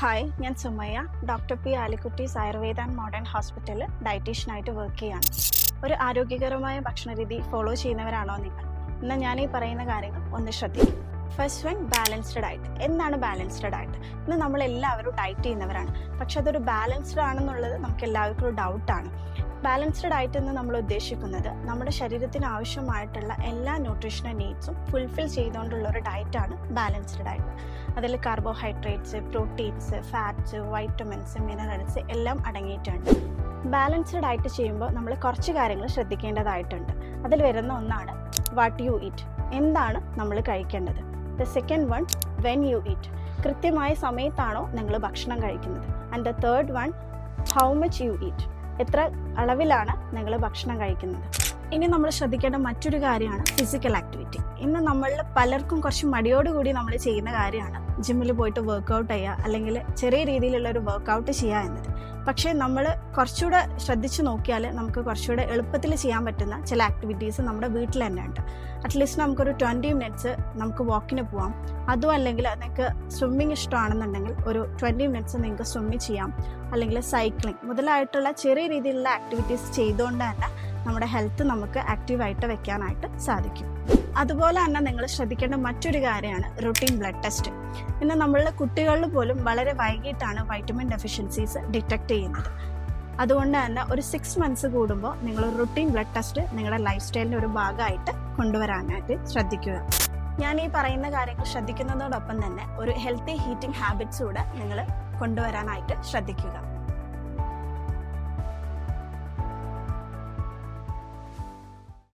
Hi, ഞാൻ Sumayya. Doctor P Alikutty's Ayurveda and modern ഹോസ്പിറ്റലിൽ ഡയറ്റീഷ്യനായിട്ട് work ചെയ്യാണ്. ഒരു ആരോഗ്യകരമായ ഭക്ഷണരീതി ഫോളോ ചെയ്യുന്നവരാണോ നിങ്ങൾ? എന്നാൽ ഞാൻ ഈ പറയുന്ന കാര്യങ്ങൾ ഒന്ന് ശ്രദ്ധിക്കും. First one, balanced diet. എന്താണ് ബാലൻസ്ഡ് ഡയറ്റ്? ഇന്ന് നമ്മളെല്ലാവരും ഡയറ്റ് ചെയ്യുന്നവരാണ്, പക്ഷെ അതൊരു ബാലൻസ്ഡ് ആണെന്നുള്ളത് നമുക്ക് എല്ലാവർക്കും ഒരു ഡൗട്ടാണ്. ബാലൻസ്ഡ് ഡയറ്റ് എന്ന് നമ്മൾ ഉദ്ദേശിക്കുന്നത് നമ്മുടെ ശരീരത്തിന് ആവശ്യമായിട്ടുള്ള എല്ലാ ന്യൂട്രീഷണൽ നീഡ്സും ഫുൾഫിൽ ചെയ്തുകൊണ്ടുള്ള ഒരു ഡയറ്റാണ് ബാലൻസ്ഡ് ഡയറ്റ്. അതിൽ carbohydrates, proteins, fats, vitamins, minerals എല്ലാം അടങ്ങിയിട്ടുണ്ട്. ബാലൻസ്ഡ് ഡയറ്റ് ചെയ്യുമ്പോൾ നമ്മൾ കുറച്ച് കാര്യങ്ങൾ ശ്രദ്ധിക്കേണ്ടതായിട്ടുണ്ട്. അതിൽ വരുന്ന ഒന്നാണ് വാട്ട് യു ഈറ്റ്. എന്താണ് നമ്മൾ കഴിക്കേണ്ടത്? The second one, when you eat. കൃത്യമായ സമയത്താണോ നിങ്ങൾ ഭക്ഷണം കഴിക്കുന്നത്? And the third one, how much you eat. എത്ര അളവിലാണ് നിങ്ങൾ ഭക്ഷണം കഴിക്കുന്നത്? ഇനി നമ്മൾ ശ്രദ്ധിക്കേണ്ട മറ്റൊരു കാര്യമാണ് ഫിസിക്കൽ ആക്ടിവിറ്റി. ഇന്ന് നമ്മളിൽ പലർക്കും കുറച്ച് മടിയോടുകൂടി നമ്മൾ ചെയ്യുന്ന കാര്യമാണ് ജിമ്മിൽ പോയിട്ട് വർക്കൗട്ട് ചെയ്യുക, അല്ലെങ്കിൽ ചെറിയ രീതിയിലുള്ള ഒരു വർക്കൗട്ട് ചെയ്യുക എന്നത്. പക്ഷേ നമ്മൾ കുറച്ചുകൂടെ ശ്രദ്ധിച്ച് നോക്കിയാൽ നമുക്ക് കുറച്ചുകൂടെ എളുപ്പത്തിൽ ചെയ്യാൻ പറ്റുന്ന ചില ആക്ടിവിറ്റീസ് നമ്മുടെ വീട്ടിൽ തന്നെ ഉണ്ട്. അറ്റ്ലീസ്റ്റ് നമുക്കൊരു 20 മിനിറ്റ്സ് നമുക്ക് വാക്കിന് പോവാം. അതും അല്ലെങ്കിൽ നിങ്ങൾക്ക് സ്വിമ്മിങ് ഇഷ്ടമാണെന്നുണ്ടെങ്കിൽ ഒരു 20 മിനിറ്റ്സ് നിങ്ങൾക്ക് സ്വിമ്മിങ് ചെയ്യാം, അല്ലെങ്കിൽ സൈക്ലിംഗ് മുതലായിട്ടുള്ള ചെറിയ രീതിയിലുള്ള ആക്ടിവിറ്റീസ് ചെയ്തുകൊണ്ട് തന്നെ നമ്മുടെ ഹെൽത്ത് നമുക്ക് ആക്റ്റീവായിട്ട് വെക്കാനായിട്ട് സാധിക്കും. അതുപോലെ തന്നെ നിങ്ങൾ ശ്രദ്ധിക്കേണ്ട മറ്റൊരു കാര്യമാണ് റുട്ടീൻ ബ്ലഡ് ടെസ്റ്റ്. ഇന്ന് നമ്മളുടെ കുട്ടികളിൽ പോലും വളരെ വൈകിട്ടാണ് വൈറ്റമിൻ ഡെഫിഷ്യൻസീസ് ഡിറ്റക്ട് ചെയ്യുന്നത്. അതുകൊണ്ട് തന്നെ ഒരു 6 മന്ത്സ് കൂടുമ്പോൾ നിങ്ങൾ റുട്ടീൻ ബ്ലഡ് ടെസ്റ്റ് നിങ്ങളുടെ ലൈഫ് സ്റ്റൈലിൻ്റെ ഒരു ഭാഗമായിട്ട് കൊണ്ടുവരാനായിട്ട് ശ്രദ്ധിക്കുക. ഞാൻ ഈ പറയുന്ന കാര്യങ്ങൾ ശ്രദ്ധിക്കുന്നതോടൊപ്പം തന്നെ ഒരു ഹെൽത്തി ഹീറ്റിംഗ് ഹാബിറ്റ്സ് കൂടെ നിങ്ങൾ കൊണ്ടുവരാനായിട്ട് ശ്രദ്ധിക്കുക.